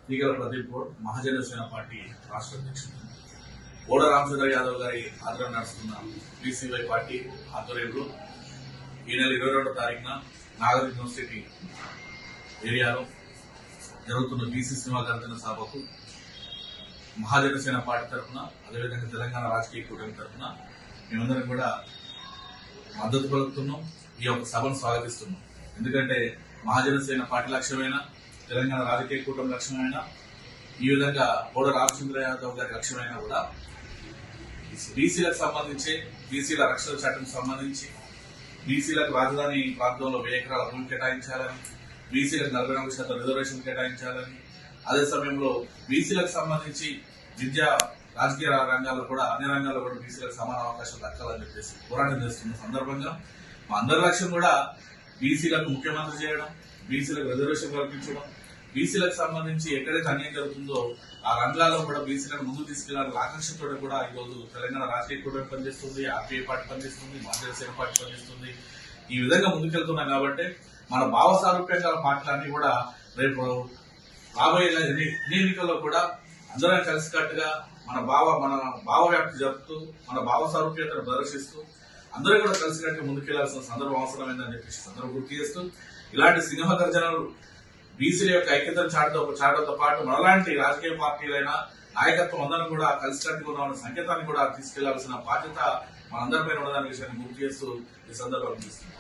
తీగల ప్రదీప్ గౌడ్ మహాజనసేన పార్టీ రాష్ట్ర అధ్యక్షుడు. బోడ రామచంద్ర యాదవ్ గారి ఆధ్వర్యం నడుస్తున్న బీసీవై పార్టీ ఆధ్వర్యంలో ఈ నెల 22వ తారీఖున నాగర్ యూనివర్సిటీ ఏరియాలో జరుగుతున్న బీసీ సింహగర్జన సభకు మహాజనసేన పార్టీ తరఫున, అదేవిధంగా తెలంగాణ రాజకీయ కూటమి తరఫున మేమందరం కూడా మద్దతు పలుకుతున్నాం. ఈ యొక్క సభను స్వాగతిస్తున్నాం. ఎందుకంటే మహాజనసేన పార్టీ లక్ష్యమైన, తెలంగాణ రాజకీయ కూటమి లక్ష్యమైన, ఈ విధంగా బోడ రామచంద్ర యాదవ్ గారి లక్ష్యమైన కూడా బీసీలకు సంబంధించి, బీసీల రక్షణ చట్టం సంబంధించి బీసీలకు రాజధాని ప్రాంతంలో 1000 ఎకరాల భూమి కేటాయించాలని, బీసీలకు 44% రిజర్వేషన్ కేటాయించాలని, అదే సమయంలో బీసీలకు సంబంధించి విద్యా రాజకీయ రంగాల్లో కూడా అన్ని రంగాల్లో కూడా బీసీలకు సమాన అవకాశం దక్కాలని చెప్పేసి పోరాటం చేస్తున్న సందర్భంగా మా అందరి లక్ష్యం కూడా బీసీలకు ముఖ్యమంత్రి చేయడం, బీసీలకు రిజర్వేషన్ కల్పించడం, బీసీలకు సంబంధించి ఎక్కడైతే అన్యాయం జరుగుతుందో ఆ రంగాల్లో కూడా బీసీలను ముందుకు తీసుకెళ్లాలని ఆకాంక్షతో కూడా ఈరోజు తెలంగాణ రాజకీయ కూటమి పనిచేస్తుంది, ఆర్పీఐ పార్టీ పనిచేస్తుంది, మహాజనసేన పార్టీ పనిచేస్తుంది. ఈ విధంగా ముందుకెళ్తున్నాం కాబట్టి మన భావ సారూప్యంగా పార్టీలన్నీ కూడా రేపు రాబోయే ఎన్నికల్లో కూడా అందరం కలిసికట్టుగా మన భావ వ్యాప్తి జరుపుతూ, మన భావ సారూప్యతను ప్రదర్శిస్తూ అందరూ కూడా కలిసికట్టుగా ముందుకెళ్లాల్సిన సందర్భం అవసరమైందని చెప్పేసి సందర్భం గుర్తు చేస్తూ, ఇలాంటి సింహ గర్జనలు బీసీల యొక్క ఐక్యతను చాటంతో పాటు మనలాంటి రాజకీయ పార్టీలైన నాయకత్వం అందరం కూడా కలిసికట్టుగా ఉన్న సంకేతాన్ని కూడా తీసుకెళ్లాల్సిన బాధ్యత మనందరిపైన ఉన్నదాని విషయాన్ని గుర్తు చేస్తూ ఈ సందర్భంగా